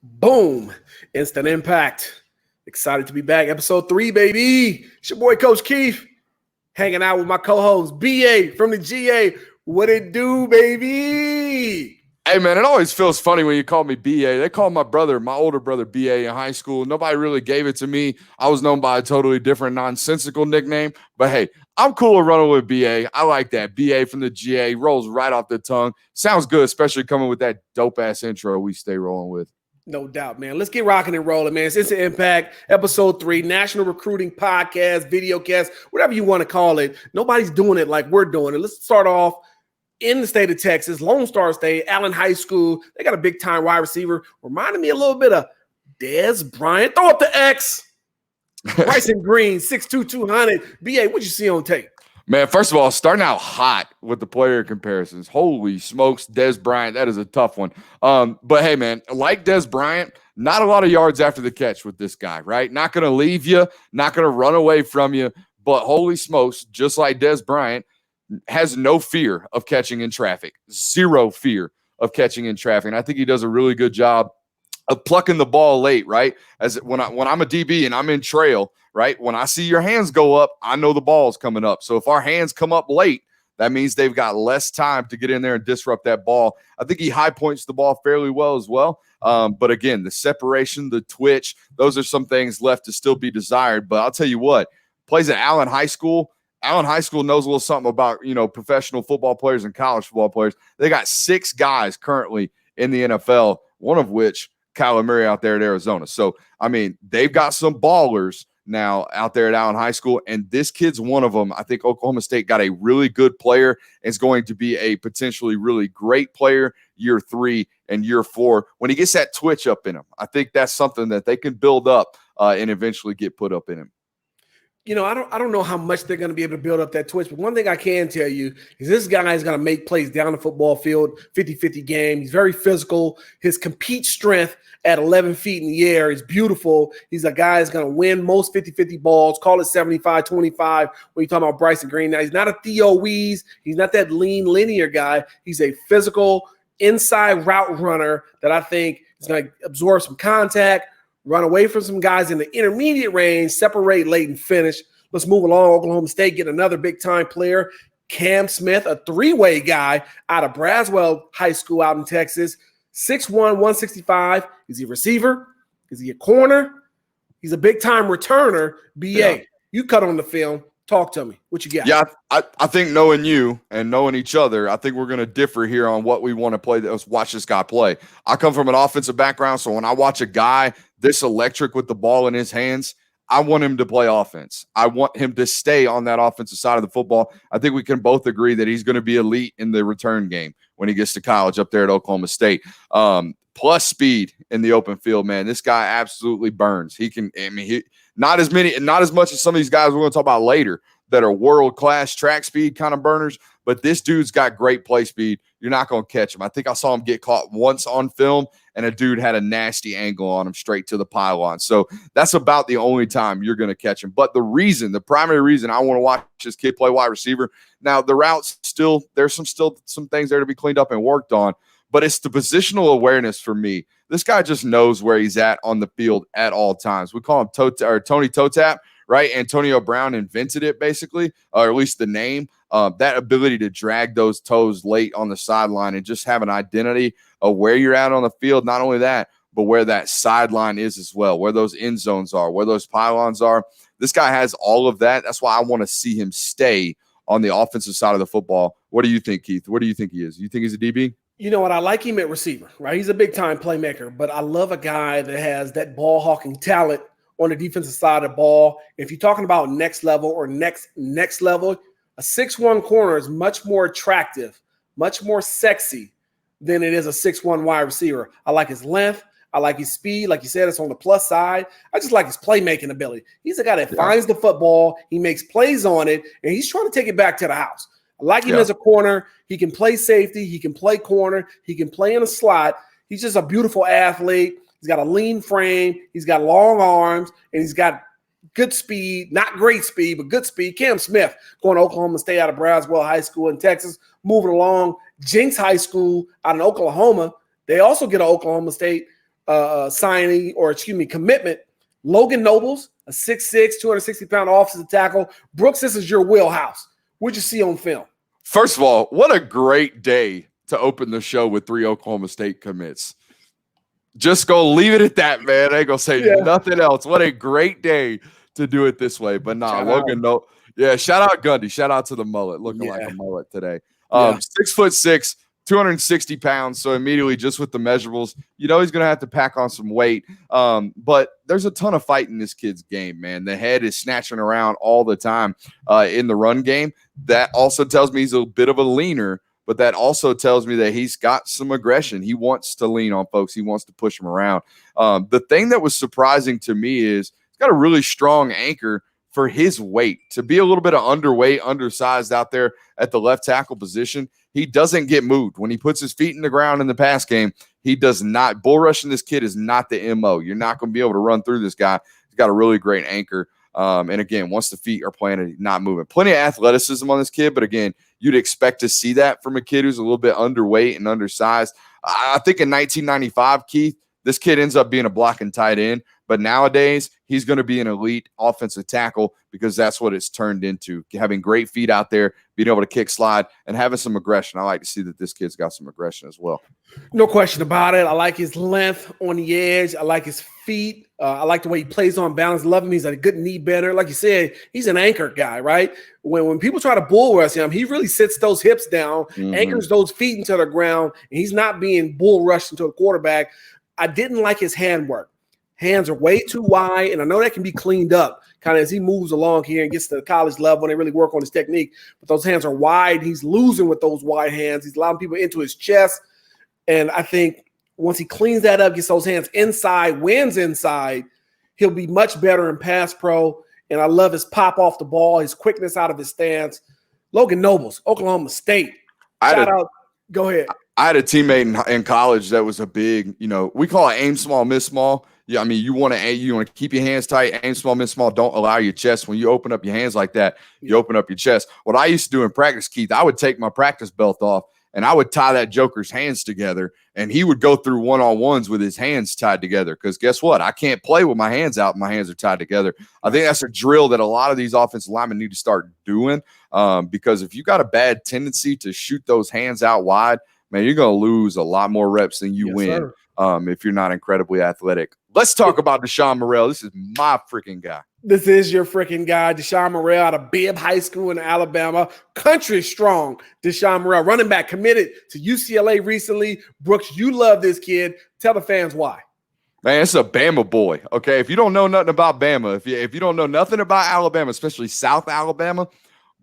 Boom. Instant impact. Excited to be back. Episode 3, baby. It's your boy, Coach Keith, hanging out with my co-host, BA from the GA. What it do, baby? Hey, man, it always feels funny when you call me BA. They called my older brother, BA in high school. Nobody really gave it to me. I was known by a totally different, nonsensical nickname. But, hey, I'm cool with running with BA. I like that. BA from the GA rolls right off the tongue. Sounds good, especially coming with that dope-ass intro we stay rolling with. No doubt, man. Let's get rocking and rolling, man. It's Instant Impact, Episode 3, National Recruiting Podcast, Videocast, whatever you want to call it. Nobody's doing it like we're doing it. Let's start off in the state of Texas, Lone Star State, Allen High School. They got a big-time wide receiver. Reminded me a little bit of Dez Bryant. Throw up the X. Bryson Green, 6'2", 200. BA, what'd you see on tape? Man, first of all, starting out hot with the player comparisons. Holy smokes, Dez Bryant, that is a tough one. But, hey, man, like Dez Bryant, not a lot of yards after the catch with this guy, right? Not going to leave you, not going to run away from you. But holy smokes, just like Dez Bryant, has no fear of catching in traffic, zero fear of catching in traffic. And I think he does a really good job of plucking the ball late, right? As when I'm a DB and I'm in trail, right? When I see your hands go up, I know the ball's coming up. So if our hands come up late, that means they've got less time to get in there and disrupt that ball. I think he high points the ball fairly well as well. But again, the separation, the twitch, those are some things left to still be desired. But I'll tell you what, plays at Allen High School. Allen High School knows a little something about, professional football players and college football players. They got 6 guys currently in the NFL, one of which Kyler Murray out there at Arizona. So, I mean, they've got some ballers now out there at Allen High School, and this kid's one of them. I think Oklahoma State got a really good player and is going to be a potentially really great player year 3 and year 4 when he gets that twitch up in him. I think that's something that they can build up and eventually get put up in him. I don't know how much they're going to be able to build up that twitch, but one thing I can tell you is this guy is going to make plays down the football field, 50-50 game. He's very physical. His compete strength at 11 feet in the air is beautiful. He's a guy that's going to win most 50-50 balls, call it 75-25 when you're talking about Bryson Green. Now, he's not a Theo Wees. He's not that lean, linear guy. He's a physical inside route runner that I think is going to absorb some contact, run away from some guys in the intermediate range, separate late and finish. Let's move along. Oklahoma State get another big-time player, Cam Smith, a 3-way guy out of Braswell High School out in Texas, 6'1", 165. Is he a receiver? Is he a corner? He's a big-time returner. BA, You cut on the film. Talk to me. What you got? Yeah, I think knowing you and knowing each other, I think we're going to differ here on what we want to play. Let's watch this guy play. I come from an offensive background, so when I watch a guy this electric with the ball in his hands, I want him to play offense. I want him to stay on that offensive side of the football. I think we can both agree that he's going to be elite in the return game when he gets to college up there at Oklahoma State. Plus speed in the open field, man. This guy absolutely burns. He can, not as much as some of these guys we're going to talk about later that are world-class track speed kind of burners, but this dude's got great play speed. You're not going to catch him. I think I saw him get caught once on film, and a dude had a nasty angle on him straight to the pylon. So that's about the only time you're going to catch him. But the primary reason I want to watch this kid play wide receiver, now the routes there's some things there to be cleaned up and worked on, but it's the positional awareness for me. This guy just knows where he's at on the field at all times. We call him Tony Toe Tap, right? Antonio Brown invented it basically, or at least the name. That ability to drag those toes late on the sideline and just have an identity of where you're at on the field. Not only that, but where that sideline is as well, where those end zones are, where those pylons are. This guy has all of that. That's why I want to see him stay on the offensive side of the football. What do you think, Keith? What do you think he is? You think he's a DB? You know what? I like him at receiver, right? He's a big-time playmaker, but I love a guy that has that ball-hawking talent on the defensive side of the ball. If you're talking about next level or next level, a 6'1" corner is much more attractive, much more sexy than it is a 6'1" wide receiver. I like his length. I like his speed. Like you said, it's on the plus side. I just like his playmaking ability. He's a guy that finds the football. He makes plays on it, and he's trying to take it back to the house. I like him as a corner. He can play safety. He can play corner. He can play in a slot. He's just a beautiful athlete. He's got a lean frame. He's got long arms, and he's got good speed, not great speed, but good speed. Cam Smith going to Oklahoma State out of Braswell High School in Texas, moving along. Jenks High School out in Oklahoma. They also get an Oklahoma State commitment. Logan Nobles, a 6'6", 260-pound offensive tackle. Brooks, this is your wheelhouse. What'd you see on film? First of all, what a great day to open the show with 3 Oklahoma State commits. Just go leave it at that, man. I ain't gonna say nothing else. What a great day to do it this way. But nah, Logan, shout out Gundy. Shout out to the mullet, looking like a mullet today. 6'6", 260 pounds. So immediately, just with the measurables, he's gonna have to pack on some weight. But there's a ton of fight in this kid's game, man. The head is snatching around all the time in the run game. That also tells me he's a bit of a leaner. But that also tells me that he's got some aggression. He wants to lean on folks. He wants to push them around. The thing that was surprising to me is he's got a really strong anchor for his weight. To be a little bit of underweight, undersized out there at the left tackle position, he doesn't get moved. When he puts his feet in the ground in the pass game, he does not. Bull rushing this kid is not the MO. You're not going to be able to run through this guy. He's got a really great anchor. And again, once the feet are planted, not moving. Plenty of athleticism on this kid, but again, you'd expect to see that from a kid who's a little bit underweight and undersized. I think in 1995, Keith, this kid ends up being a blocking tight end, but nowadays he's going to be an elite offensive tackle because that's what it's turned into, having great feet out there, being able to kick slide, and having some aggression. I like to see that this kid's got some aggression as well. No question about it. I like his length on the edge. I like his feet. I like the way he plays on balance. Love him. He's a good knee bender. Like you said, he's an anchor guy, right? When people try to bull rush him, he really sits those hips down, anchors those feet into the ground, and he's not being bull rushed into the quarterback. I didn't like his hand work. Hands are way too wide, and I know that can be cleaned up kind of as he moves along here and gets to the college level and they really work on his technique. But those hands are wide. He's losing with those wide hands. He's allowing people into his chest. And I think once he cleans that up, gets those hands inside, wins inside, he'll be much better in pass pro. And I love his pop off the ball, his quickness out of his stance. Logan Nobles, Oklahoma State. Shout out. Go ahead. I had a teammate in college that was a big, we call it aim small, miss small. Yeah, I mean, you want to keep your hands tight, aim small, miss small. Don't allow your chest. When you open up your hands like that, you open up your chest. What I used to do in practice, Keith, I would take my practice belt off and I would tie that joker's hands together, and he would go through one-on-ones with his hands tied together. Because guess what? I can't play with my hands out. My hands are tied together. I think that's a drill that a lot of these offensive linemen need to start doing, because if you got a bad tendency to shoot those hands out wide, man, you're going to lose a lot more reps than you win if you're not incredibly athletic. Let's talk about Deshaun Morrell. This is my freaking guy. This is your freaking guy, Deshaun Morrell, out of Bibb High School in Alabama. Country strong, Deshaun Morrell, running back, committed to UCLA recently. Brooks, you love this kid. Tell the fans why. Man, it's a Bama boy, okay? If you don't know nothing about Bama, if you don't know nothing about Alabama, especially South Alabama,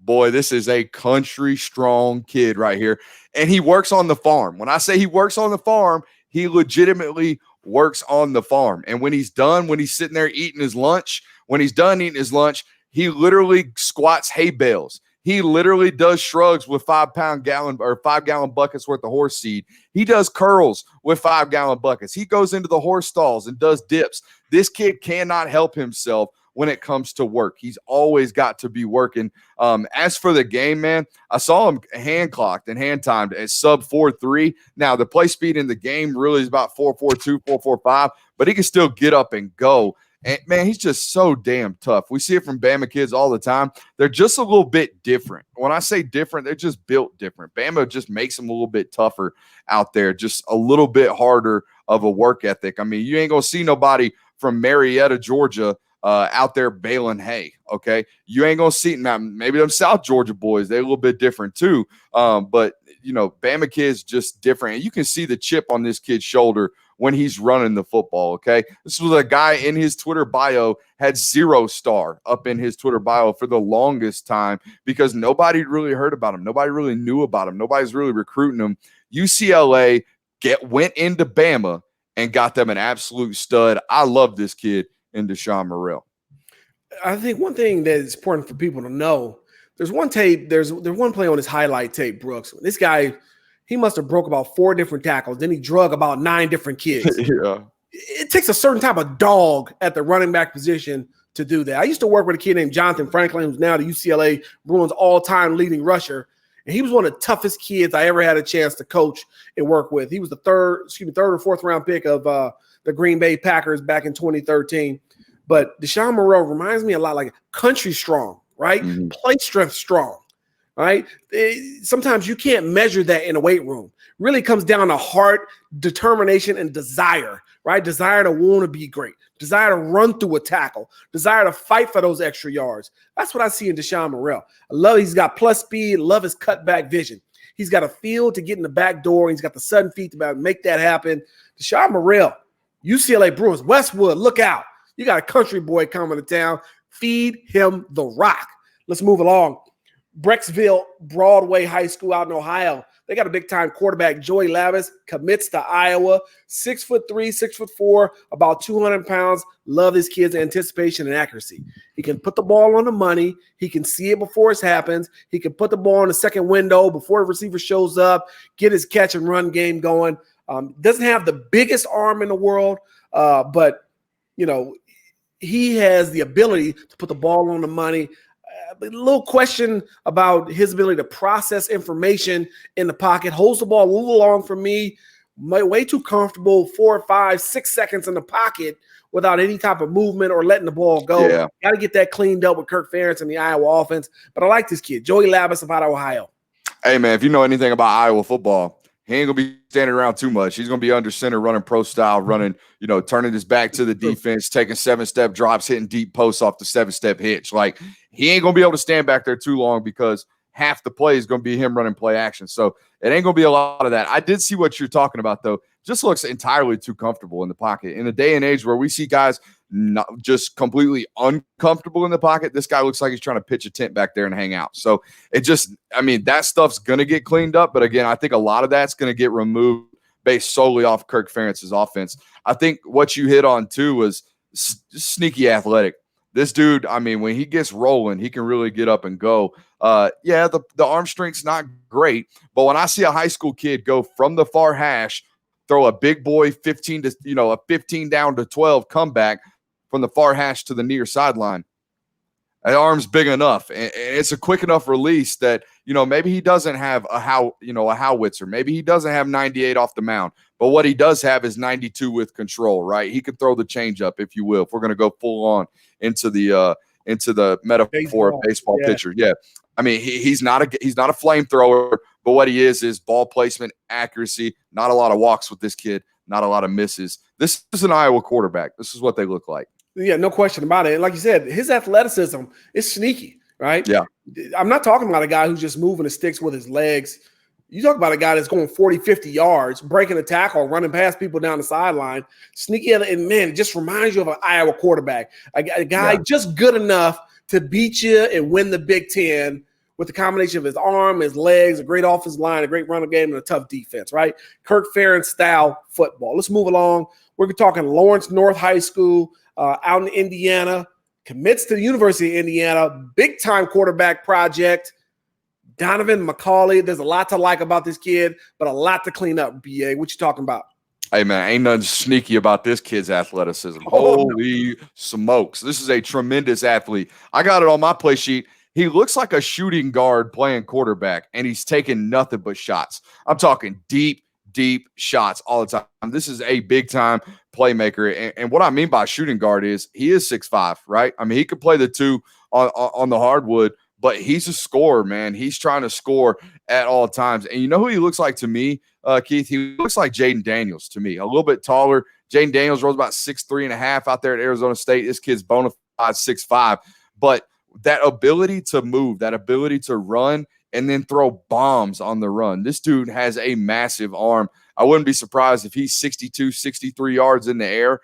boy, this is a country strong kid right here. And he works on the farm. When I say he works on the farm, he legitimately works on the farm. And when he's done, when he's sitting there eating his lunch, when he's done eating his lunch, he literally squats hay bales. He literally does shrugs with 5 gallon buckets worth of horse seed. He does curls with 5 gallon buckets. He goes into the horse stalls and does dips. This kid cannot help himself when it comes to work. He's always got to be working. As for the game, man, I saw him hand clocked and hand timed at sub 4.3. Now, the play speed in the game really is about 4.42, 4.45, but he can still get up and go. And, man, he's just so damn tough. We see it from Bama kids all the time. They're just a little bit different. When I say different, they're just built different. Bama just makes them a little bit tougher out there, just a little bit harder of a work ethic. I mean, you ain't going to see nobody from Marietta, Georgia, out there baling hay, okay? You ain't going to see now. Maybe them South Georgia boys, they're a little bit different too. But, Bama kids just different. And you can see the chip on this kid's shoulder when he's running the football, okay? This was a guy in his Twitter bio, had 0 star up in his Twitter bio for the longest time because nobody really heard about him. Nobody really knew about him. Nobody's really recruiting him. UCLA went into Bama and got them an absolute stud. I love this kid in Deshaun Morrell. I think one thing that is important for people to know, there's one play on his highlight tape, Brooks. This guy, he must have broke about 4 different tackles. Then he drug about 9 different kids. Yeah. It takes a certain type of dog at the running back position to do that. I used to work with a kid named Jonathan Franklin, who's now the UCLA Bruins all-time leading rusher. And he was one of the toughest kids I ever had a chance to coach and work with. He was the third or fourth round pick of the Green Bay Packers back in 2013. But Deshaun Morrell reminds me a lot like country strong, right? Mm-hmm. Play strength strong, right? Sometimes you can't measure that in a weight room. Really comes down to heart, determination, and desire, right? Desire to want to be great, desire to run through a tackle, desire to fight for those extra yards. That's what I see in Deshaun Morrell. I love he's got plus speed, love his cutback vision. He's got a feel to get in the back door. He's got the sudden feet to make that happen. Deshaun Morrell, UCLA Bruins, Westwood, look out. You got a country boy coming to town. Feed him the rock. Let's move along. Brecksville Broadway High School out in Ohio. They got a big-time quarterback, Joey Lavis, commits to Iowa. 6'3", 6'4", about 200 pounds. Love this kid's anticipation and accuracy. He can put the ball on the money. He can see it before it happens. He can put the ball in the second window before the receiver shows up, get his catch and run game going. Doesn't have the biggest arm in the world, but, he has the ability to put the ball on the money. A little question about his ability to process information in the pocket. Holds the ball a little long for me. Way too comfortable, 4, 5, 6 seconds in the pocket without any type of movement or letting the ball go. Yeah. Got to get that cleaned up with Kirk Ferentz and the Iowa offense. But I like this kid, Joey Lavis out of Ohio. Hey, man, if you know anything about Iowa football, he ain't going to be standing around too much. He's going to be under center, running pro style, turning his back to the defense, taking 7-step drops, hitting deep posts off the 7-step hitch. Like, he ain't going to be able to stand back there too long because half the play is going to be him running play action. So it ain't going to be a lot of that. I did see what you're talking about, though. Just looks entirely too comfortable in the pocket. In a day and age where we see guys not just completely uncomfortable in the pocket, this guy looks like he's trying to pitch a tent back there and hang out. So that stuff's going to get cleaned up. But again, I think a lot of that's going to get removed based solely off Kirk Ferentz's offense. I think what you hit on too was sneaky athletic. This dude, when he gets rolling, he can really get up and go. The arm strength's not great, but when I see a high school kid go from the far hash, throw a big boy 15 down to 12 comeback from the far hash to the near sideline, that arm's big enough, and it's a quick enough release that maybe he doesn't have a howitzer, maybe he doesn't have 98 off the mound, but what he does have is 92 with control, right? He can throw the changeup, if you will, if we're going to go full on into the metaphor of baseball pitcher. Yeah, he's not a flamethrower, but what he is ball placement, accuracy. Not a lot of walks with this kid, not a lot of misses. This is an Iowa quarterback. This is what they look like. Yeah, no question about it. And like you said, his athleticism is sneaky, right? Yeah. I'm not talking about a guy who's just moving the sticks with his legs. You talk about a guy that's going 40, 50 yards, breaking a tackle, running past people down the sideline. Sneaky, and man, it just reminds you of an Iowa quarterback. A guy just good enough to beat you and win the Big Ten with the combination of his arm, his legs, a great offensive line, a great running game, and a tough defense, right? Kirk Ferentz style football. Let's move along. We're talking Lawrence North High School out in Indiana, commits to the University of Indiana, big-time quarterback project. Donovan McCauley, there's a lot to like about this kid, but a lot to clean up, BA. What you talking about? Hey, man, ain't nothing sneaky about this kid's athleticism. Holy smokes. This is a tremendous athlete. I got it on my play sheet. He looks like a shooting guard playing quarterback, and he's taking nothing but shots. I'm talking deep shots all the time. This is a big-time playmaker. And what I mean by shooting guard is he is 6'5", right? He could play the two on the hardwood, but he's a scorer, man. He's trying to score at all times. And you know who he looks like to me, Keith? He looks like Jaden Daniels to me, a little bit taller. Jaden Daniels runs about 6'3.5" out there at Arizona State. This kid's bona fide 6'5". But that ability to move, that ability to run, and then throw bombs on the run. This dude has a massive arm. I wouldn't be surprised if he's 62, 63 yards in the air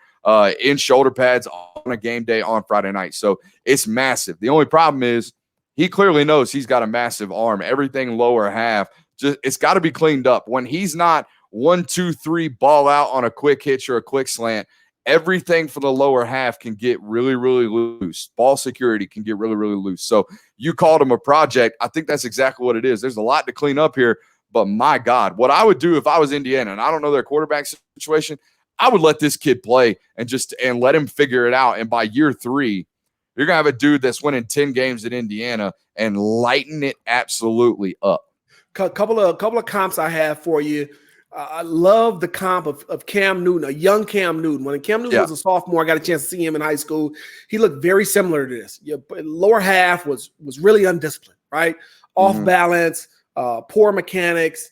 in shoulder pads on a game day on Friday night. So it's massive. The only problem is he clearly knows he's got a massive arm. Everything lower half, it's got to be cleaned up. When he's not 1, 2, 3 ball out on a quick hitch or a quick slant, everything for the lower half can get really, really loose. Ball security can get really, really loose. So you called him a project. I think that's exactly what it is. There's a lot to clean up here, but my God, what I would do if I was Indiana and I don't know their quarterback situation, I would let this kid play and let him figure it out. And by year 3, you're going to have a dude that's winning 10 games at Indiana and lighten it absolutely up. Couple of comps I have for you. I love the comp of Cam Newton, a young Cam Newton. When Cam Newton was a sophomore, I got a chance to see him in high school. He looked very similar to this. Lower half was really undisciplined, right? Off balance, poor mechanics,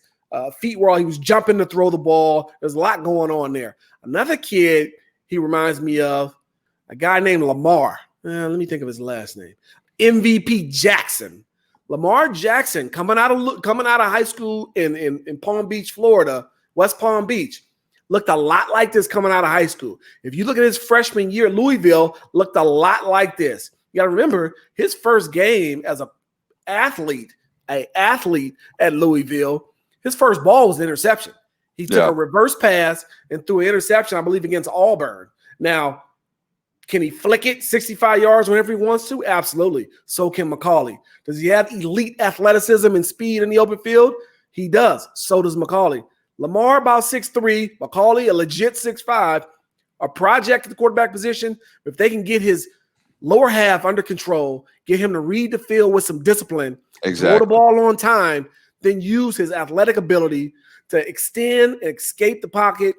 feet were all, he was jumping to throw the ball. There's a lot going on there. Another kid he reminds me of, a guy named Lamar. Let me think of his last name. MVP Jackson. Lamar Jackson coming out of high school in Palm Beach, Florida, West Palm Beach, looked a lot like this coming out of high school. If you look at his freshman year at Louisville, looked a lot like this. You got to remember his first game as an athlete at Louisville, his first ball was an interception. He took a reverse pass and threw an interception, I believe, against Auburn. Now, can he flick it 65 yards whenever he wants to? Absolutely. So can McCauley. Does he have elite athleticism and speed in the open field? He does. So does McCauley. Lamar about 6'3", McCauley a legit 6'5", a project at the quarterback position. If they can get his lower half under control, get him to read the field with some discipline, throw the ball on time, then use his athletic ability to extend and escape the pocket,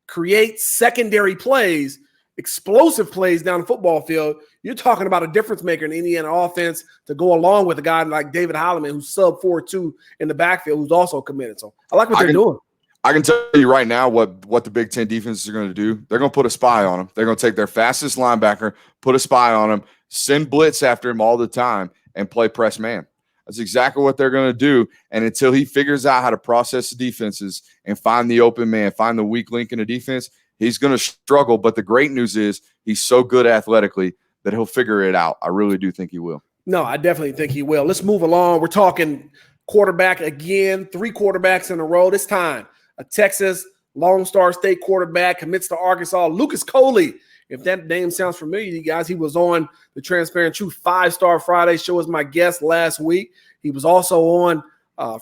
create secondary plays, explosive plays down the football field, you're talking about a difference maker in the Indiana offense to go along with a guy like David Holloman, who's sub 4.2 in the backfield, who's also committed. So I like what they're doing. I can tell you right now what the Big Ten defenses are going to do. They're going to put a spy on him. They're going to take their fastest linebacker, put a spy on him, send blitz after him all the time, and play press man. That's exactly what they're going to do. And until he figures out how to process the defenses and find the open man, find the weak link in the defense, he's going to struggle. But the great news is he's so good athletically that he'll figure it out. I really do think he will. No, I definitely think he will. Let's move along. We're talking quarterback again, 3 quarterbacks in a row. This time, a Texas Lone Star State quarterback commits to Arkansas, Lucas Coley. If that name sounds familiar to you guys, he was on the Transparent Truth 5-Star Friday show as my guest last week. He was also on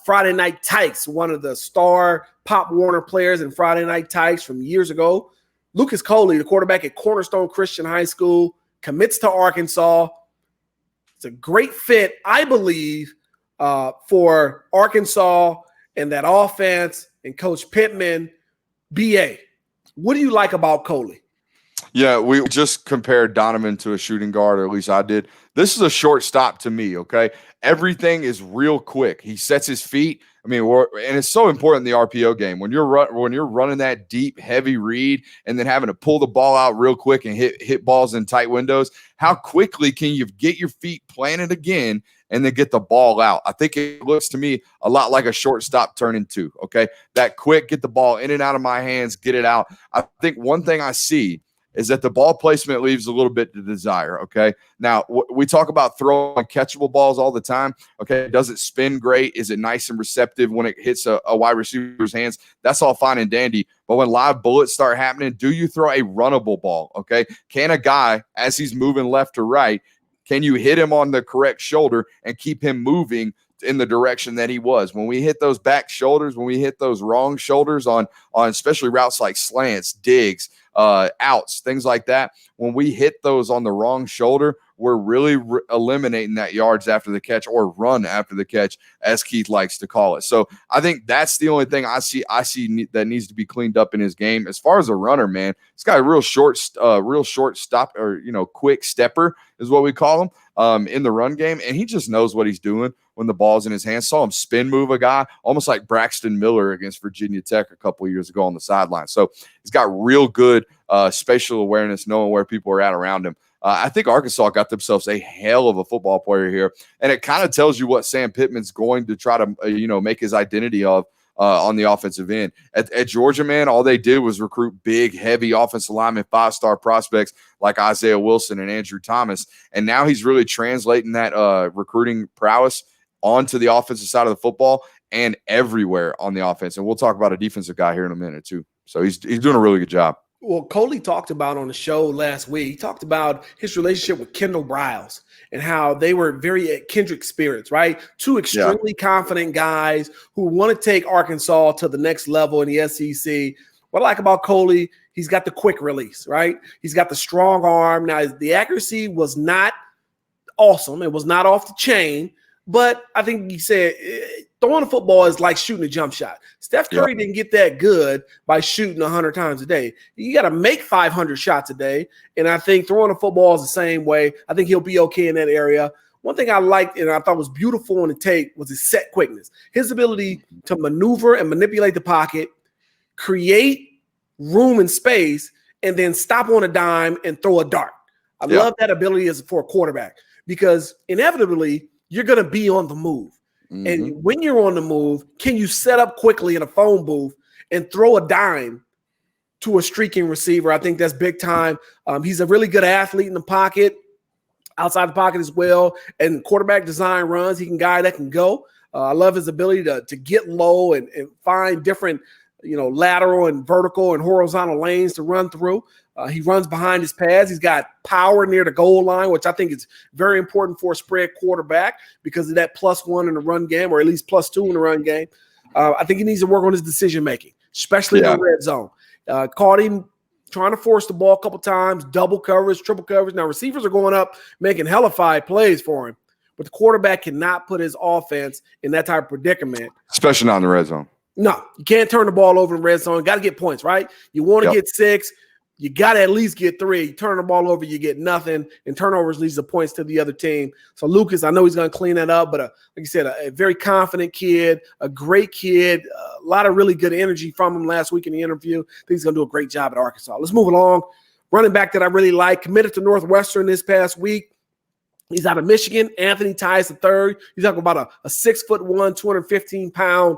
Friday Night Tykes, one of the star Pop Warner players in Friday Night Tykes from years ago. Lucas Coley, the quarterback at Cornerstone Christian High School, commits to Arkansas. It's a great fit, I believe, for Arkansas and that offense and Coach Pittman. BA, what do you like about Coley? Yeah, we just compared Donovan to a shooting guard, or at least I did. This is a shortstop to me, okay? Everything is real quick. He sets his feet. I mean, and it's so important in the RPO game. When you're running that deep, heavy read and then having to pull the ball out real quick and hit balls in tight windows, how quickly can you get your feet planted again and then get the ball out? I think it looks to me a lot like a shortstop turning two, okay? That quick, get the ball in and out of my hands, get it out. I think one thing I see is that the ball placement leaves a little bit to desire, okay? Now, we talk about throwing catchable balls all the time, okay? Does it spin great? Is it nice and receptive when it hits a wide receiver's hands? That's all fine and dandy. But when live bullets start happening, do you throw a runnable ball, okay? Can a guy, as he's moving left to right, can you hit him on the correct shoulder and keep him moving in the direction that he was? When we hit those back shoulders, when we hit those wrong shoulders on especially routes like slants, digs, outs, things like that, when we hit those on the wrong shoulder, we're really eliminating that yards after the catch or run after the catch, as Keith likes to call it. So I think that's the only thing I see that needs to be cleaned up in his game. As far as a runner, man, this guy real short stop, or quick stepper is what we call him in the run game, and he just knows what he's doing when the ball's in his hands. Saw him spin move a guy almost like Braxton Miller against Virginia Tech a couple of years ago on the sideline. So he's got real good spatial awareness, knowing where people are at around him. I think Arkansas got themselves a hell of a football player here, and it kind of tells you what Sam Pittman's going to try to make his identity of on the offensive end. At Georgia, man, all they did was recruit big, heavy offensive linemen, 5-star prospects like Isaiah Wilson and Andrew Thomas, and now he's really translating that recruiting prowess onto the offensive side of the football and everywhere on the offense. And we'll talk about a defensive guy here in a minute too. So he's doing a really good job. Well, Coley talked about on the show last week, he talked about his relationship with Kendall Briles and how they were very kindred spirits, right? Two extremely confident guys who want to take Arkansas to the next level in the SEC. What I like about Coley, he's got the quick release, right? He's got the strong arm. Now, the accuracy was not awesome. It was not off the chain, but I think he said throwing a football is like shooting a jump shot. Steph Curry didn't get that good by shooting 100 times a day. You got to make 500 shots a day. And I think throwing a football is the same way. I think he'll be okay in that area. One thing I liked and I thought was beautiful on the tape was his set quickness. His ability to maneuver and manipulate the pocket, create room and space, and then stop on a dime and throw a dart. I love that ability as for a quarterback because inevitably you're going to be on the move. And when you're on the move, can you set up quickly in a phone booth and throw a dime to a streaking receiver? I think that's big time. He's a really good athlete in the pocket, outside the pocket as well. And quarterback design runs, he can guy that can go. I love his ability to get low and find different, lateral and vertical and horizontal lanes to run through. He runs behind his pads. He's got power near the goal line, which I think is very important for a spread quarterback because of that +1 in the run game, or at least +2 in the run game. I think he needs to work on his decision-making, especially in the red zone. Caught him trying to force the ball a couple times, double coverage, triple coverage. Now, receivers are going up, making hellified plays for him, but the quarterback cannot put his offense in that type of predicament. Especially not in the red zone. No, you can't turn the ball over in red zone. Got to get points, right? You want to get 6. You got to at least get 3. You turn the ball over, you get nothing, and turnovers leads the points to the other team. So Lucas, I know he's going to clean that up, but like you said, a very confident kid, a great kid, a lot of really good energy from him last week in the interview. I think he's going to do a great job at Arkansas. Let's move along. Running back that I really like, committed to Northwestern this past week. He's out of Michigan, Anthony Tyus III. He's talking about a 6'1", 215-pound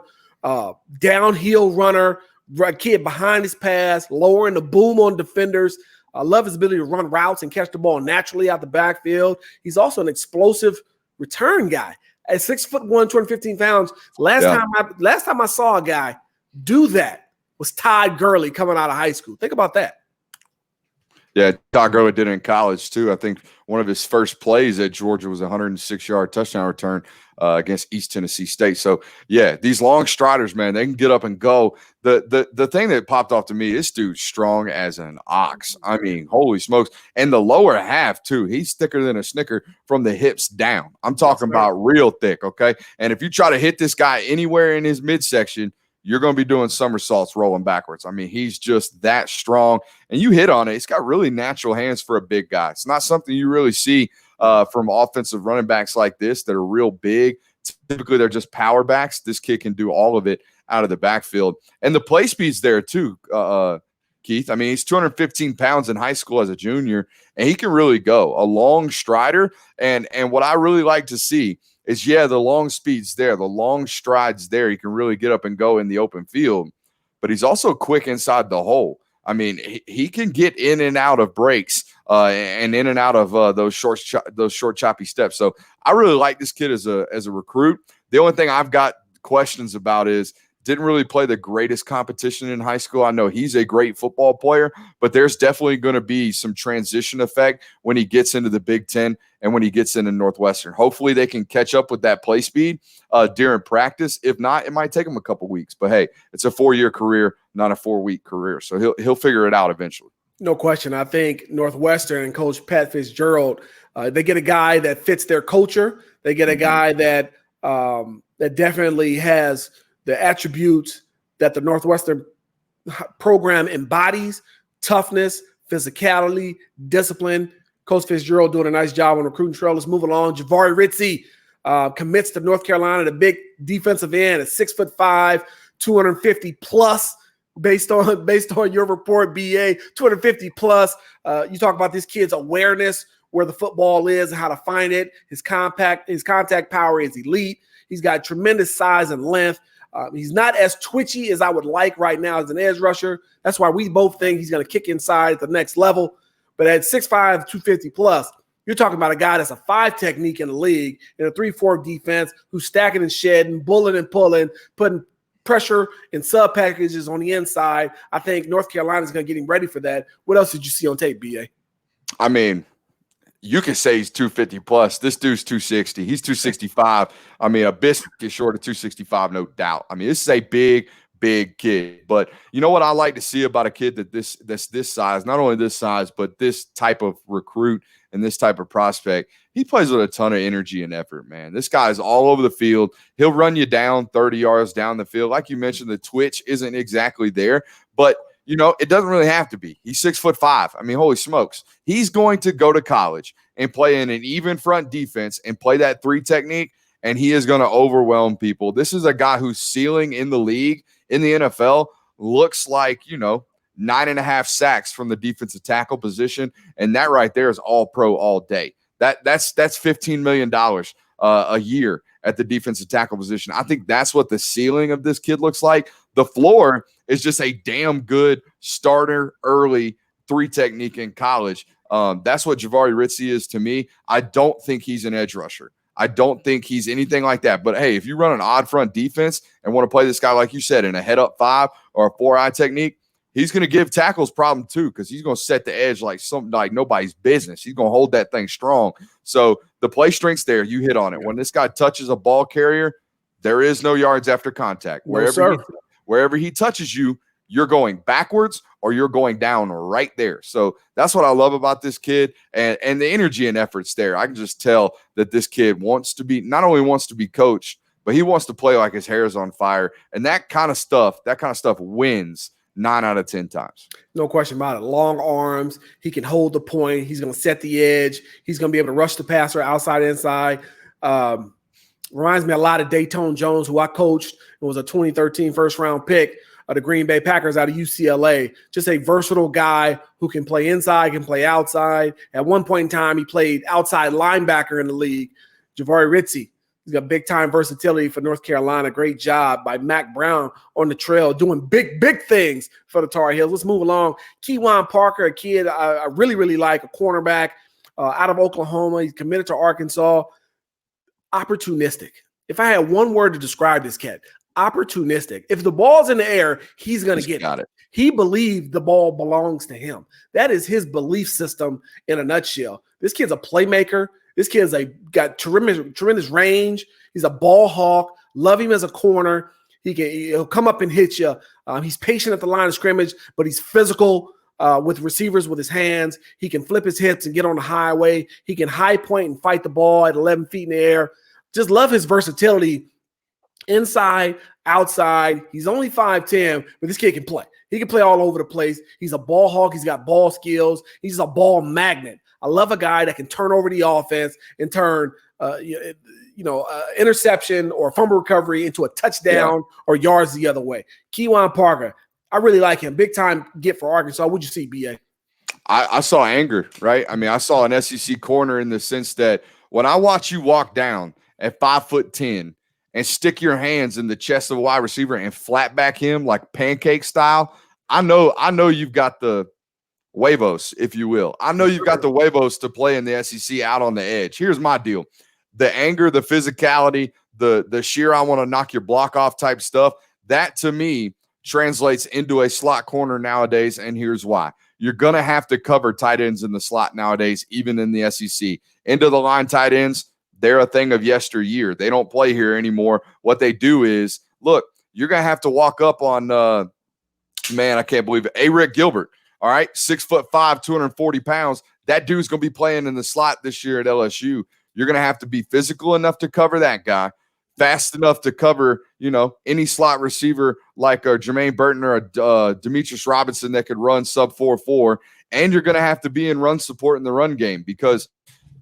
downhill runner. Kid behind his pass, lowering the boom on defenders. I love his ability to run routes and catch the ball naturally out the backfield. He's also an explosive return guy. At 6'1", 215 pounds, last time I saw a guy do that was Todd Gurley coming out of high school. Think about that. Yeah, Todd Gurley did it in college too. I think one of his first plays at Georgia was a 106-yard touchdown return against East Tennessee State. So yeah, these long striders, man, they can get up and go. The thing that popped off to me, this dude's strong as an ox. I mean, holy smokes! And the lower half too, he's thicker than a Snicker from the hips down. I'm talking about real thick. Okay, and if you try to hit this guy anywhere in his midsection, you're going to be doing somersaults rolling backwards. I mean, he's just that strong. And you hit on it. He's got really natural hands for a big guy. It's not something you really see from offensive running backs like this that are real big. Typically, they're just power backs. This kid can do all of it out of the backfield. And the play speed's there too, Keith. I mean, he's 215 pounds in high school as a junior, and he can really go. A long strider. And what I really like to see is, the long speed's there, the long stride's there. He can really get up and go in the open field, but he's also quick inside the hole. I mean, he can get in and out of breaks and in and out of those short choppy steps. So I really like this kid as a recruit. The only thing I've got questions about is didn't really play the greatest competition in high school. I know he's a great football player, but there's definitely going to be some transition effect when he gets into the Big Ten and when he gets into Northwestern. Hopefully they can catch up with that play speed during practice. If not, it might take him a couple weeks. But, hey, it's a 4-year career, not a 4-week career. So he'll figure it out eventually. No question. I think Northwestern and Coach Pat Fitzgerald, they get a guy that fits their culture. They get a guy that definitely has – the attributes that the Northwestern program embodies: toughness, physicality, discipline. Coach Fitzgerald doing a nice job on recruiting trail. Let's move along. Jahvaree Ritzie commits to North Carolina, the big defensive end, at 6'5", 250 plus, based on your report, BA, 250 plus. You talk about this kid's awareness, where the football is and how to find it. His contact power is elite. He's got tremendous size and length. He's not as twitchy as I would like right now as an edge rusher. That's why we both think he's going to kick inside at the next level. But at 6'5", 250 plus, you're talking about a guy that's a 5 technique in the league in a 3-4 defense, who's stacking and shedding, bulling and pulling, putting pressure and sub packages on the inside. I think North Carolina's going to get him ready for that. What else did you see on tape, BA? I mean, you can say he's 250 plus. This dude's 260. He's 265. I mean, a biscuit short of 265, no doubt. I mean, this is a big big kid. But you know what I like to see about a kid that's this size, not only this size, but this type of recruit and this type of prospect, he plays with a ton of energy and effort, man. This guy is all over the field. He'll run you down 30 yards down the field. Like you mentioned, the twitch isn't exactly there, but you know, it doesn't really have to be. He's 6'5". I mean, holy smokes. He's going to go to college and play in an even front defense and play that 3 technique, and he is going to overwhelm people. This is a guy whose ceiling in the league, in the NFL, looks like, you know, 9.5 sacks from the defensive tackle position, and that right there is all pro all day. That's $15 million a year at the defensive tackle position. I think that's what the ceiling of this kid looks like. The floor is just a damn good starter early 3 technique in college. That's what Jahvaree Ritzie is to me. I don't think he's an edge rusher. I don't think he's anything like that. But, hey, if you run an odd front defense and want to play this guy, like you said, in a head-up 5 or a 4-eye technique, he's going to give tackles problem too, because he's going to set the edge like something like nobody's business. He's going to hold that thing strong. So the play strength's there. You hit on it. When this guy touches a ball carrier, there is no yards after contact. Wherever he touches you, you're going backwards or you're going down right there. So that's what I love about this kid, and the energy and effort's there. I can just tell that this kid wants to be, not only wants to be coached, but he wants to play like his hair is on fire. And that kind of stuff wins 9 out of 10 times. No question about it. Long arms. He can hold the point. He's going to set the edge. He's going to be able to rush the passer outside, inside. Reminds me a lot of Dayton Jones, who I coached and was a 2013 first-round pick of the Green Bay Packers out of UCLA. Just a versatile guy who can play inside, can play outside. At one point in time, he played outside linebacker in the league. Jahvaree Ritzie. He's got big-time versatility for North Carolina. Great job by Mac Brown on the trail, doing big things for the Tar Heels. Let's move along. Keywan Parker, a kid I really like, a cornerback out of Oklahoma. He's committed to Arkansas. Opportunistic. If I had one word to describe this kid, opportunistic. If the ball's in the air, he's going to get it. He believes the ball belongs to him. That is his belief system in a nutshell. This kid's a playmaker. This kid's got tremendous range. He's a ball hawk. Love him as a corner. He'll come up and hit you. He's patient at the line of scrimmage, but he's physical with receivers with his hands. He can flip his hips and get on the highway. He can high point and fight the ball at 11 feet in the air. Just love his versatility inside, outside. He's only 5'10", but this kid can play. He can play all over the place. He's a ball hawk. He's got ball skills. He's a ball magnet. I love a guy that can turn over the offense and turn interception or fumble recovery into a touchdown or yards the other way. Keywan Parker, I really like him. Big time get for Arkansas. What'd you see, BA? I saw anger, right? I mean, I saw an SEC corner in the sense that when I watch you walk down at 5'10" and stick your hands in the chest of a wide receiver and flat back him like pancake style, I know you've got the huevos, if you will. I know you've got the huevos to play in the SEC out on the edge. Here's my deal. The anger, the physicality, the sheer I want to knock your block off type stuff, that to me translates into a slot corner nowadays, and here's why. You're going to have to cover tight ends in the slot nowadays, even in the SEC. End of the line tight ends, they're a thing of yesteryear. They don't play here anymore. What they do is, look, you're going to have to walk up on, I can't believe it, Rick Gilbert. All right, 6'5", 240 pounds. That dude's going to be playing in the slot this year at LSU. You're going to have to be physical enough to cover that guy, fast enough to cover, any slot receiver like a Jermaine Burton or a Demetrius Robinson that could run sub 4.4. And you're going to have to be in run support in the run game, because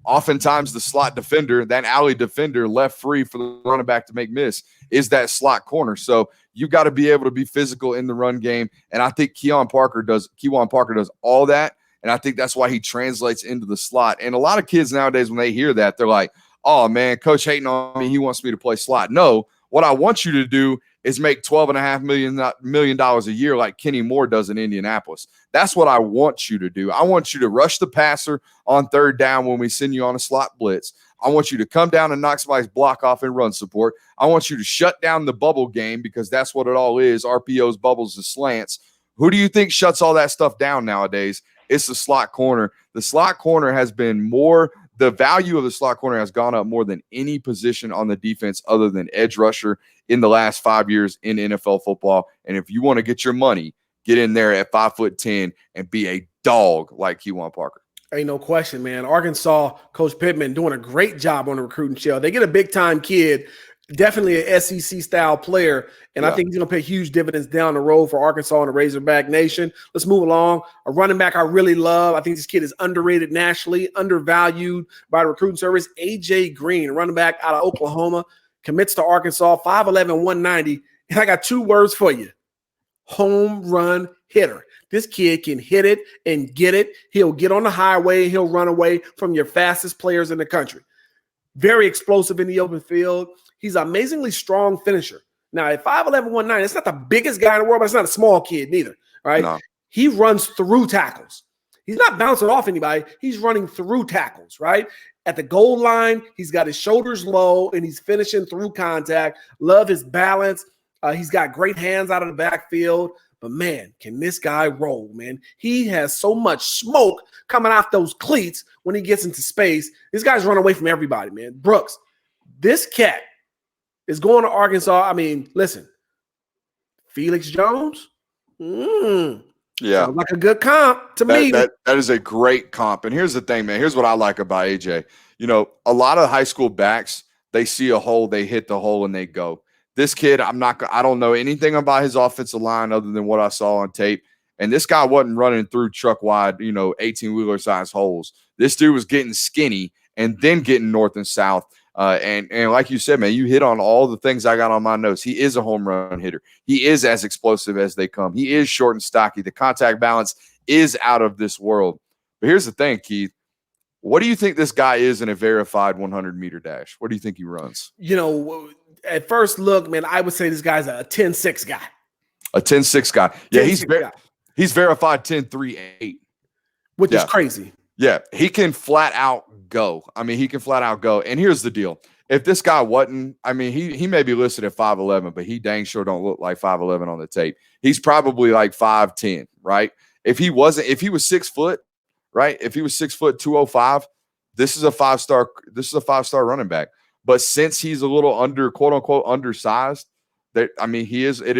oftentimes the slot defender, that alley defender left free for the running back to make miss, is that slot corner. So you've got to be able to be physical in the run game. And I think Keywan Parker does all that. And I think that's why he translates into the slot. And a lot of kids nowadays, when they hear that, they're like, oh, man, coach hating on me. He wants me to play slot. No, what I want you to do is make $12.5 million a year like Kenny Moore does in Indianapolis. That's what I want you to do. I want you to rush the passer on third down when we send you on a slot blitz. I want you to come down and knock somebody's block off and run support. I want you to shut down the bubble game, because that's what it all is. RPOs, bubbles, and slants. Who do you think shuts all that stuff down nowadays? It's the slot corner. The slot corner has been more the value of the slot corner has gone up more than any position on the defense other than edge rusher in the last 5 years in NFL football. And if you want to get your money, get in there at 5'10" and be a dog like Keywan Parker. Ain't no question, man. Arkansas, Coach Pittman doing a great job on the recruiting trail. They get a big-time kid, definitely an SEC-style player, and I think he's going to pay huge dividends down the road for Arkansas and the Razorback Nation. Let's move along. A running back I really love. I think this kid is underrated nationally, undervalued by the recruiting service. A.J. Green, a running back out of Oklahoma, commits to Arkansas, 5'11", 190. And I got 2 words for you: home run hitter. This kid can hit it and get it. He'll get on the highway. He'll run away from your fastest players in the country. Very explosive in the open field. He's an amazingly strong finisher. Now, at 5'11", 190, it's not the biggest guy in the world, but it's not a small kid neither, right? No. He runs through tackles. He's not bouncing off anybody. He's running through tackles, right? At the goal line, he's got his shoulders low, and he's finishing through contact. Love his balance. He's got great hands out of the backfield. But, man, can this guy roll, man? He has so much smoke coming off those cleats when he gets into space. This guy's running away from everybody, man. Brooks, this cat is going to Arkansas. I mean, listen, Felix Jones? Yeah. Sounds like a good comp to me. That is a great comp. And here's the thing, man. Here's what I like about AJ. You know, a lot of high school backs, they see a hole, they hit the hole, and they go. This kid, I don't know anything about his offensive line other than what I saw on tape. And this guy wasn't running through truck wide, 18-wheeler size holes. This dude was getting skinny and then getting north and south. And like you said, man, you hit on all the things I got on my notes. He is a home run hitter. He is as explosive as they come. He is short and stocky. The contact balance is out of this world. But here's the thing, Keith. What do you think this guy is in a verified 100-meter dash? What do you think he runs? At first look, man, I would say this guy's a 10.6 guy. A 10.6 guy. Yeah, he's verified 10.38. Which is crazy. Yeah, he can flat out go. I mean, he can flat out go. And here's the deal. If this guy wasn't, I mean, he may be listed at 5'11", but he dang sure don't look like 5'11" on the tape. He's probably like 5'10", right? If he was 6 foot, right? If he was 6 foot 205, this is a 5-star running back. But since he's a little quote unquote undersized, it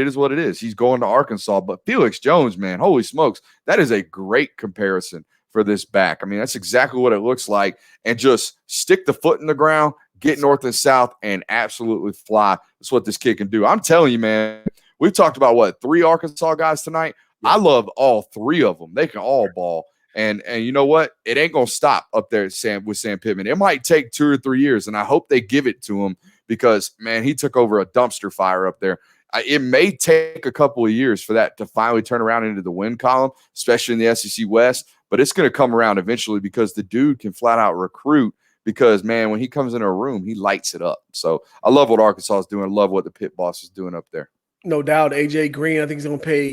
is what it is. He's going to Arkansas. But Felix Jones, man, holy smokes, that is a great comparison for this back. I mean, that's exactly what it looks like. And just stick the foot in the ground, get north and south, and absolutely fly. That's what this kid can do. I'm telling you, man, we've talked about 3 Arkansas guys tonight. I love all 3 of them. They can all ball. And you know what? It ain't going to stop up there with Sam Pittman. It might take 2 or 3 years, and I hope they give it to him because, man, he took over a dumpster fire up there. It may take a couple of years for that to finally turn around into the win column, especially in the SEC West, but it's going to come around eventually because the dude can flat out recruit because, man, when he comes into a room, he lights it up. So I love what Arkansas is doing. I love what the Pitt boss is doing up there. No doubt. A.J. Green, I think he's going to pay,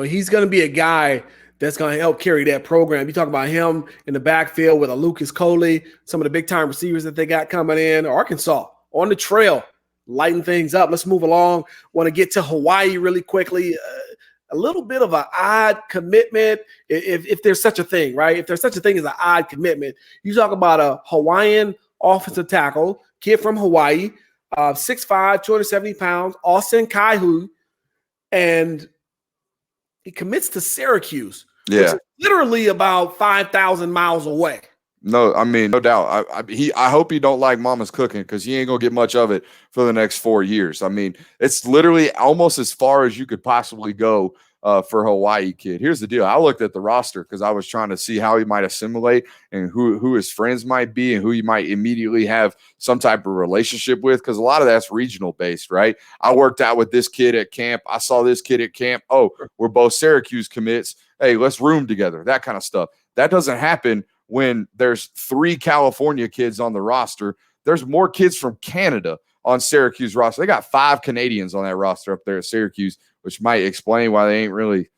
he's going to be a guy that's going to help carry that program. You talk about him in the backfield with a Lucas Coley, some of the big-time receivers that they got coming in. Arkansas on the trail, lighting things up. Let's move along. Want to get to Hawaii really quickly. A little bit of an odd commitment, if there's such a thing, right? If there's such a thing as an odd commitment, you talk about a Hawaiian offensive tackle, kid from Hawaii, 6'5", 270 pounds, Austin Kaihu, and he commits to Syracuse. Yeah, which is literally about 5,000 miles away. No, I mean, no doubt. I hope he don't like mama's cooking because he ain't gonna get much of it for the next 4 years. I mean, it's literally almost as far as you could possibly go for Hawaii kid. Here's the deal. I looked at the roster because I was trying to see how he might assimilate and who his friends might be and who he might immediately have some type of relationship with because a lot of that's regional based, right? I worked out with this kid at camp. I saw this kid at camp. Oh, we're both Syracuse commits. Hey, let's room together. That kind of stuff. That doesn't happen when there's 3 California kids on the roster. There's more kids from Canada on Syracuse roster. They got 5 Canadians on that roster up there at Syracuse, which might explain why they ain't really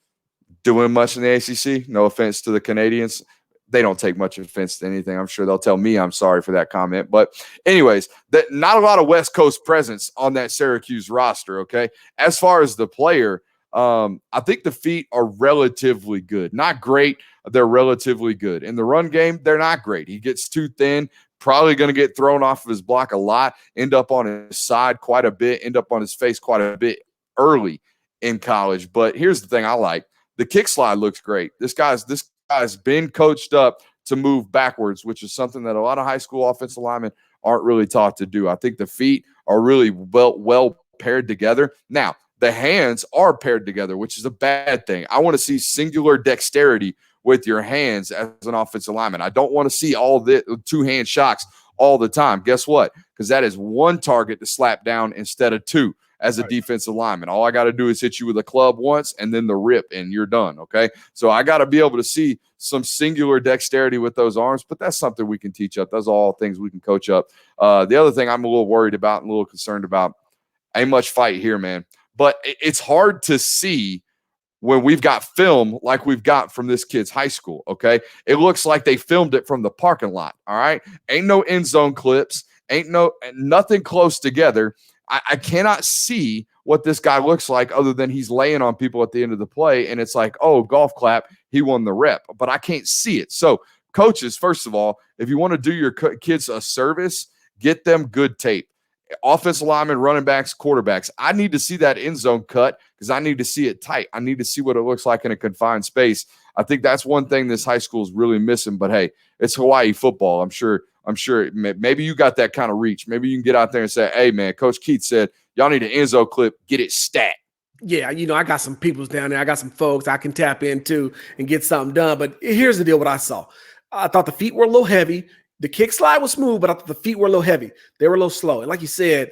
doing much in the ACC. No offense to the Canadians. They don't take much offense to anything. I'm sure they'll tell me I'm sorry for that comment. But anyways, not a lot of West Coast presence on that Syracuse roster, okay? As far as the player, I think the feet are relatively good. Not great. They're relatively good. In the run game, they're not great. He gets too thin. probably going to get thrown off of his block a lot, end up on his side quite a bit, end up on his face quite a bit early in college. But here's the thing I like. The kick slide looks great. This guy's been coached up to move backwards, which is something that a lot of high school offensive linemen aren't really taught to do. I think the feet are really well paired together. Now, the hands are paired together, which is a bad thing. I want to see singular dexterity with your hands as an offensive lineman. I don't want to see all the two-hand shocks all the time. Guess what? Because that is one target to slap down instead of two as a defensive lineman. All I got to do is hit you with a club once and then the rip, and you're done, okay? So I got to be able to see some singular dexterity with those arms, but that's something we can teach up. Those are all things we can coach up. The other thing I'm a little worried about and a little concerned about, ain't much fight here, man. But it's hard to see when we've got film like we've got from this kid's high school, okay? It looks like they filmed it from the parking lot, all right? Ain't no end zone clips, nothing close together. I cannot see what this guy looks like other than he's laying on people at the end of the play, and it's like, oh, golf clap, he won the rep. But I can't see it. So, coaches, first of all, if you want to do your kids a service, get them good tape. Offensive linemen, running backs, quarterbacks. I need to see that end zone cut because I need to see it tight. I need to see what it looks like in a confined space. I think that's one thing this high school is really missing. But hey, it's Hawaii football. I'm sure maybe you got that kind of reach. Maybe you can get out there and say, hey, man, Coach Keith said, y'all need an end zone clip. Get it stat. Yeah, I got some peoples down there. I got some folks I can tap into and get something done. But here's the deal what I saw. I thought the feet were a little heavy. The kick slide was smooth, but I thought the feet were a little heavy. They were a little slow. And like you said,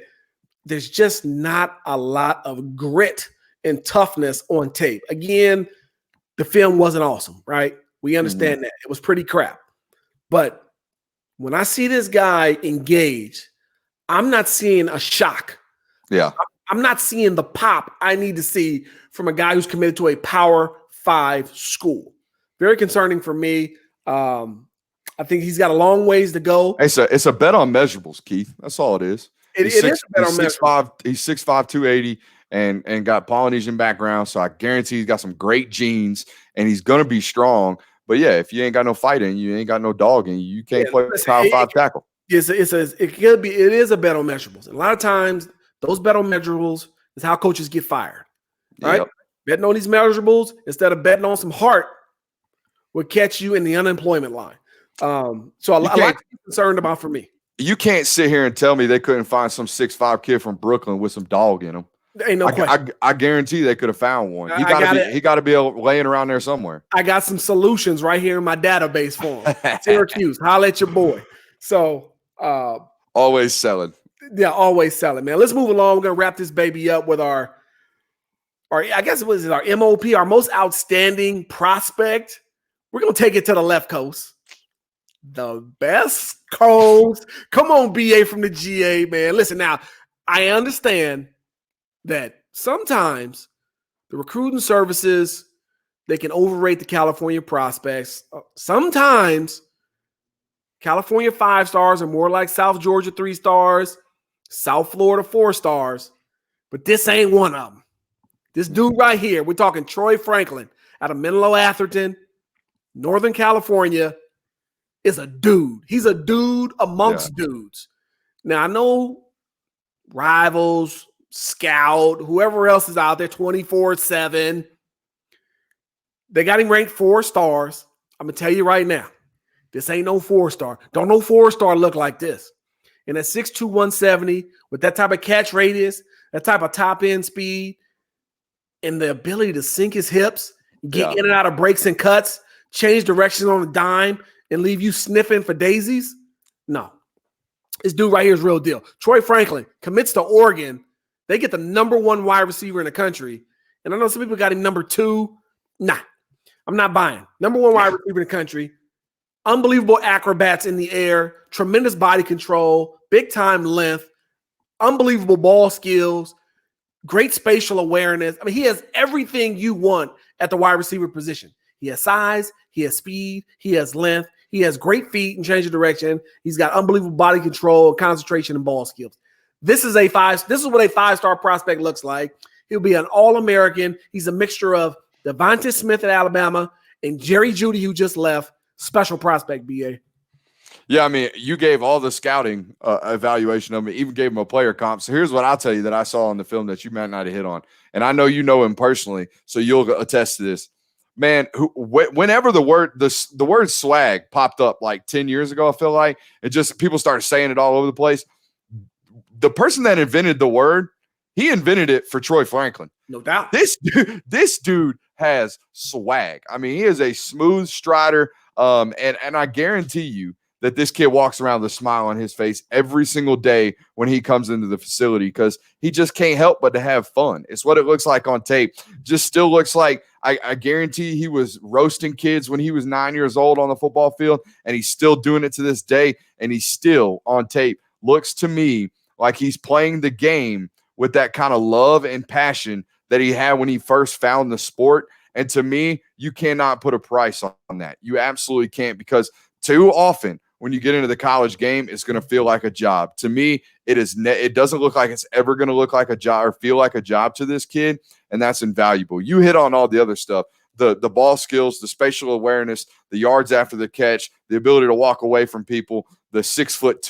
there's just not a lot of grit and toughness on tape. Again, the film wasn't awesome, right? We understand that. It was pretty crap. But when I see this guy engage, I'm not seeing a shock. Yeah. I'm not seeing the pop I need to see from a guy who's committed to a Power 5 school. Very concerning for me. I think he's got a long ways to go. It's a bet on measurables, Keith. That's all it is. It is a bet on measurables. He's 6'5", 280, and got Polynesian background, so I guarantee he's got some great genes, and he's going to be strong. But, yeah, if you ain't got no fight in you, ain't got no dog in you, you can't play Power 5 tackle. It is a bet on measurables. And a lot of times, those bet on measurables is how coaches get fired, right? Yep. Betting on these measurables instead of betting on some heart would catch you in the unemployment line. So a lot to be concerned about for me. You can't sit here and tell me they couldn't find some 6'5" kid from Brooklyn with some dog in him. Ain't no question. I guarantee they could have found one. He got to be laying around there somewhere. I got some solutions right here in my database for him. Syracuse, holla at your boy. So always selling. Yeah, always selling, man. Let's move along. We're gonna wrap this baby up with our I guess it was our MOP, our most outstanding prospect. We're gonna take it to the left coast. The best coast. Come on, BA from the GA, man. Listen, now, I understand that sometimes the recruiting services, they can overrate the California prospects. Sometimes California 5 stars are more like South Georgia 3 stars, South Florida 4 stars, but this ain't one of them. This dude right here, we're talking Troy Franklin out of Menlo Atherton, Northern California, is a dude. He's a dude amongst dudes. Now, I know Rivals, Scout, whoever else is out there, 24/7, they got him ranked 4 stars. I'm going to tell you right now, this ain't no 4-star. Don't no 4-star look like this. And at 6'2", 170, with that type of catch radius, that type of top-end speed, and the ability to sink his hips, get in and out of breaks and cuts, change direction on a dime, and leave you sniffing for daisies? No. This dude right here is real deal. Troy Franklin commits to Oregon. They get the #1 wide receiver in the country. And I know some people got him #2. Nah, I'm not buying. #1 wide receiver in the country. Unbelievable acrobats in the air. Tremendous body control. Big-time length. Unbelievable ball skills. Great spatial awareness. I mean, he has everything you want at the wide receiver position. He has size. He has speed. He has length. He has great feet and change of direction. He's got unbelievable body control, concentration, and ball skills. This is what a 5-star prospect looks like. He'll be an All-American. He's a mixture of Devontae Smith at Alabama and Jerry Jeudy, who just left. Special prospect, BA. Yeah, I mean, you gave all the scouting evaluation of me, even gave him a player comp. So here's what I'll tell you that I saw on the film that you might not have hit on. And I know you know him personally, so you'll attest to this. Man, whenever the word swag popped up like 10 years ago, I feel like it just people started saying it all over the place. The person that invented the word, he invented it for Troy Franklin. No doubt. This dude has swag. I mean, he is a smooth strider. And I guarantee you that this kid walks around with a smile on his face every single day when he comes into the facility because he just can't help but to have fun. It's what it looks like on tape. Just still looks like I guarantee he was roasting kids when he was 9 years old on the football field, and he's still doing it to this day, and he's still on tape. Looks to me like he's playing the game with that kind of love and passion that he had when he first found the sport. And to me, you cannot put a price on that. You absolutely can't, because too often when you get into the college game, it's going to feel like a job. To me, it doesn't look like it's ever going to look like a job or feel like a job to this kid, and that's invaluable. You hit on all the other stuff, the ball skills, the spatial awareness, the yards after the catch, the ability to walk away from people, the 6'2",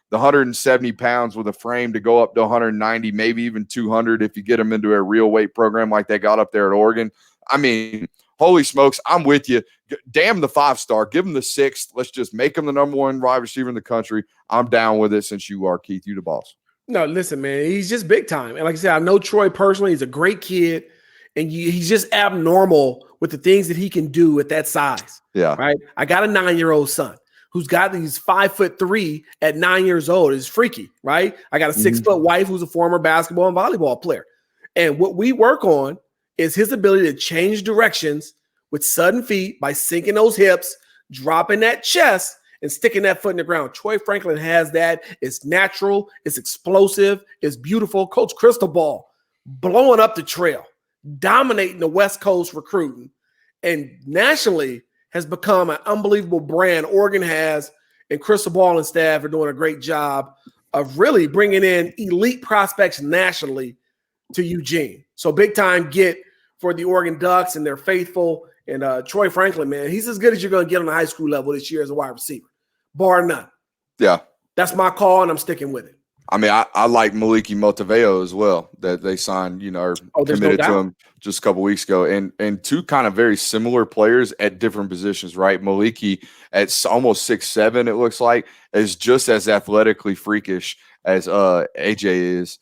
the 170 pounds with a frame to go up to 190, maybe even 200 if you get them into a real weight program like they got up there at Oregon. I mean, holy smokes, I'm with you. Damn the 5-star. Give him the 6th. Let's just make him the number 1 wide receiver in the country. I'm down with it since you are, Keith. You the boss. No, listen, man, he's just big time. And like I said, I know Troy personally. He's a great kid, and he's just abnormal with the things that he can do at that size. Yeah. Right? I got a 9-year-old son who's got these 5'3" at 9 years old. It's freaky, right? I got a 6-foot wife who's a former basketball and volleyball player. And what we work on is his ability to change directions with sudden feet by sinking those hips, dropping that chest, and sticking that foot in the ground. Troy Franklin has that. It's natural. It's explosive. It's beautiful. Coach Cristobal blowing up the trail, dominating the West Coast recruiting, and nationally has become an unbelievable brand. Oregon has, and Cristobal and staff are doing a great job of really bringing in elite prospects nationally to Eugene. So big time get for the Oregon Ducks, and they're faithful. And Troy Franklin, man, he's as good as you're going to get on the high school level this year as a wide receiver, bar none. Yeah. That's my call, and I'm sticking with it. I mean, I like Maliki Motaveo as well, that they signed, or committed to him just a couple weeks ago. And two kind of very similar players at different positions, right? Maliki at almost 6'7", it looks like, is just as athletically freakish as AJ is,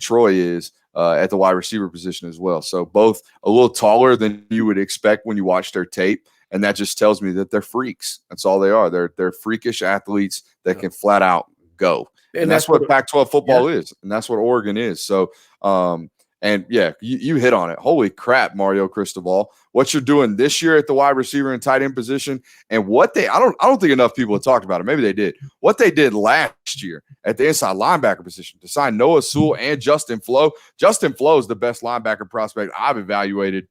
Troy is at the wide receiver position as well. So both a little taller than you would expect when you watch their tape. And that just tells me that they're freaks. That's all they are. They're freakish athletes that can flat out go. And that's what Pac-12 football is. And that's what Oregon is. So, you hit on it. Holy crap, Mario Cristobal. What you're doing this year at the wide receiver and tight end position, and what I don't think enough people have talked about it. Maybe they did. What they did last year at the inside linebacker position to sign Noah Sewell and Justin Flo. Justin Flo is the best linebacker prospect I've evaluated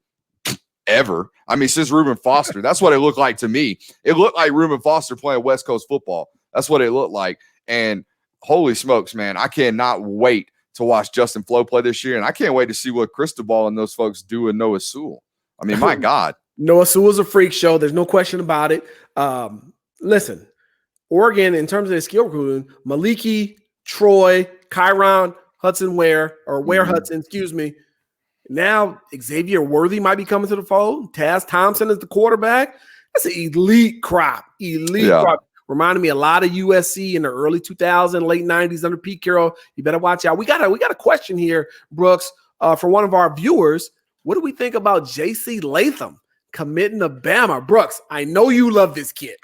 ever. I mean, since Reuben Foster. That's what it looked like to me. It looked like Reuben Foster playing West Coast football. That's what it looked like. And holy smokes, man, I cannot wait to watch Justin Flo play this year. And I can't wait to see what Cristobal and those folks do with Noah Sewell. I mean, my God. Noah Sewell's a freak show. There's no question about it. Listen, Oregon, in terms of their skill recruiting, Maliki, Troy, Kyron, Hudson-Ware, Hudson, excuse me. Now Xavier Worthy might be coming to the fold. Taz Thompson is the quarterback. That's an elite crop. Crop. Reminded me a lot of USC in the early 2000s, late 90s under Pete Carroll. You better watch out. We got a question here, Brooks, for one of our viewers. What do we think about J.C. Latham committing to Bama? Brooks, I know you love this kid.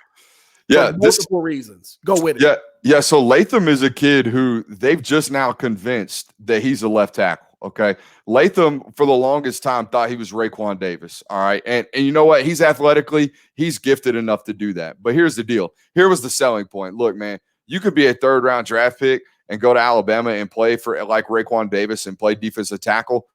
Yeah, for multiple reasons. Go with it. Yeah. So Latham is a kid who they've just now convinced that he's a left tackle. Okay. Latham, for the longest time, thought he was Raekwon Davis. All right. And you know what? He's he's gifted enough to do that. But here's the deal. Here was the selling point. Look, man, you could be a 3rd-round draft pick and go to Alabama and play for like Raekwon Davis and play defensive tackle.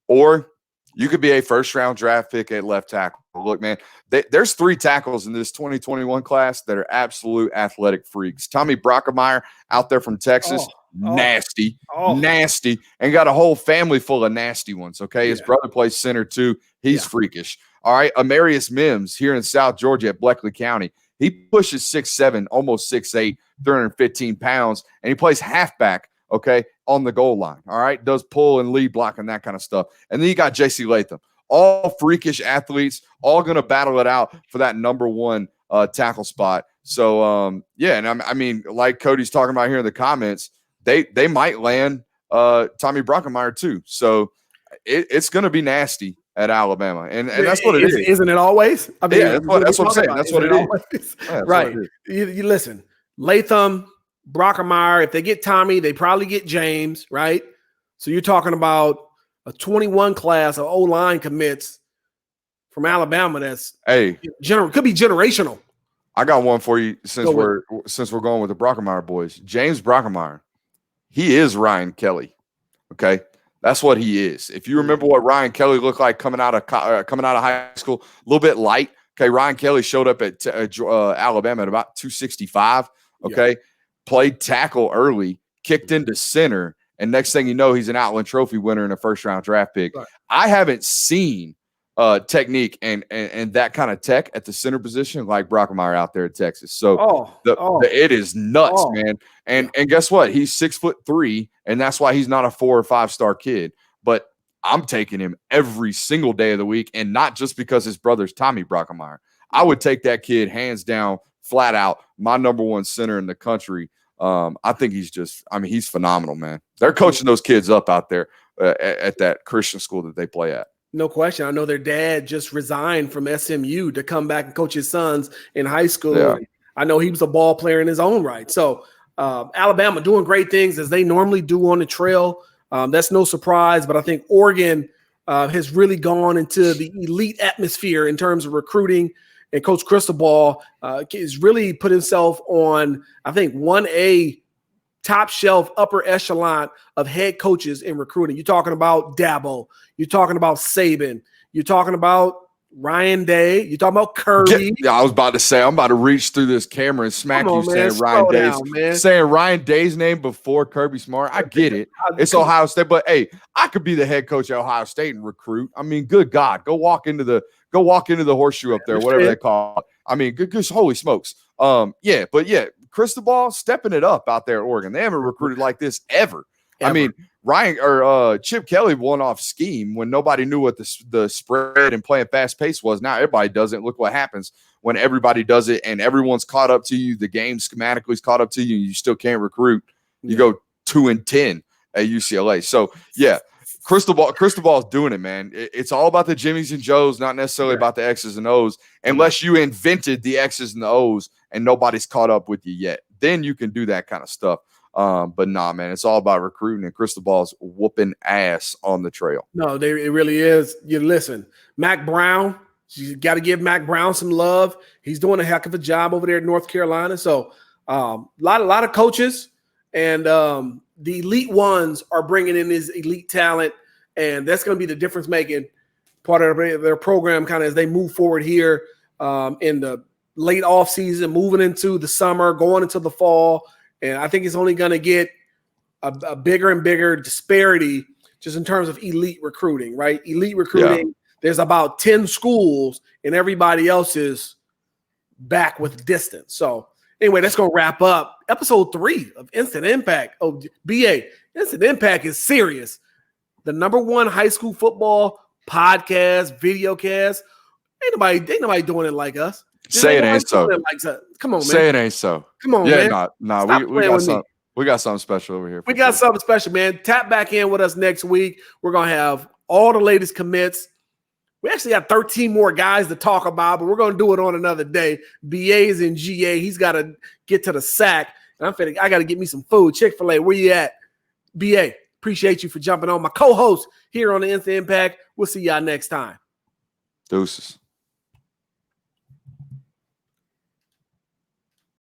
Or you could be a 1st-round draft pick at left tackle. Look, man, there's 3 tackles in this 2021 class that are absolute athletic freaks. Tommy Brockemeyer out there from Texas. Nasty, and got a whole family full of nasty ones. Okay. His brother plays center too. He's freakish. All right. Amarius Mims here in South Georgia at Bleckley County. He pushes 6'7", almost 6'8", 315 pounds, and he plays halfback, okay, on the goal line. All right. Does pull and lead block and that kind of stuff. And then you got JC Latham. All freakish athletes, all going to battle it out for that number one tackle spot. So, yeah, and I mean, like Cody's talking about here in the comments, they might land Tommy Brockemeyer too. So it's going to be nasty at Alabama, and that's what it is. Isn't it always? I mean, yeah, that's what I'm saying. That's what it is. Yeah, right. You listen, Latham, Brockemeyer, if they get Tommy, they probably get James, right? So you're talking about a 21 class of O-line commits from Alabama that's could be generational. I got one for you since we're going with the Brockemeyer boys. James Brockemeyer, he is Ryan Kelly. Okay, that's what he is. If you remember what Ryan Kelly looked like coming out of high school, a little bit light. Okay, Ryan Kelly showed up at Alabama at about 265. Okay, played tackle early, kicked into center, and next thing you know, he's an Outland Trophy winner and a first-round draft pick. Right. I haven't seen technique and that kind of tech at the center position like Brockemeyer out there at Texas. So it is nuts, man. And guess what? He's 6'3", and that's why he's not a 4 or 5 star kid. But I'm taking him every single day of the week, and not just because his brother's Tommy Brockemeyer. I would take that kid hands down, flat out, my number one center in the country. I think he's phenomenal, man. They're coaching those kids up out there at that Christian school that they play at. No question. I know their dad just resigned from SMU to come back and coach his sons in high school. Yeah. I know he was a ball player in his own right. So Alabama doing great things as they normally do on the trail. That's no surprise, but I think Oregon has really gone into the elite atmosphere in terms of recruiting. And Coach Cristobal has really put himself on, I think, 1A top shelf, upper echelon of head coaches in recruiting. You're talking about Dabo. You're talking about Saban. You're talking about Ryan Day. You're talking about Kirby. Yeah, I was about to say, I'm about to reach through this camera and smack you saying Ryan Day's name before Kirby Smart. I get it. It's Ohio State, but hey, I could be the head coach at Ohio State and recruit. I mean, good God, go walk into the horseshoe up there, whatever they call it. I mean, good holy smokes. Cristobal stepping it up out there at Oregon. They haven't recruited like this ever. I mean, Chip Kelly won off scheme when nobody knew what the spread and playing fast pace was. Now everybody does it. Look what happens when everybody does it and everyone's caught up to you. The game schematically is caught up to you, and you still can't recruit. You go 2-10 at UCLA. So yeah, Cristobal's doing it, man. It's all about the Jimmies and Joes, not necessarily about the X's and O's, unless you invented the X's and the O's and nobody's caught up with you yet. Then you can do that kind of stuff. But nah, man, it's all about recruiting, and Cristobal's whooping ass on the trail. No, it really is. You listen, Mac Brown, you got to give Mac Brown some love. He's doing a heck of a job over there in North Carolina. So a lot of coaches, and the elite ones are bringing in this elite talent, and that's going to be the difference making part of their program kind of as they move forward here in the late off season, moving into the summer, going into the fall. And I think it's only going to get a bigger and bigger disparity just in terms of elite recruiting, right? Elite recruiting, there's about 10 schools and everybody else is back with distance. So anyway, that's going to wrap up episode 3 of Instant Impact. Oh, BA, Instant Impact is serious. The #1 high school football podcast, videocast. Ain't nobody doing it like us. Say it ain't so. Come on, man. Say it ain't so. Come on, man. We got something special over here. We got something special, man. Tap back in with us next week. We're going to have all the latest commits. We actually got 13 more guys to talk about, but we're going to do it on another day. BA's in GA. He's got to get to the sack. And I got to get me some food. Chick-fil-A, where you at? BA, appreciate you for jumping on. My co-host here on the Instant Impact. We'll see y'all next time. Deuces.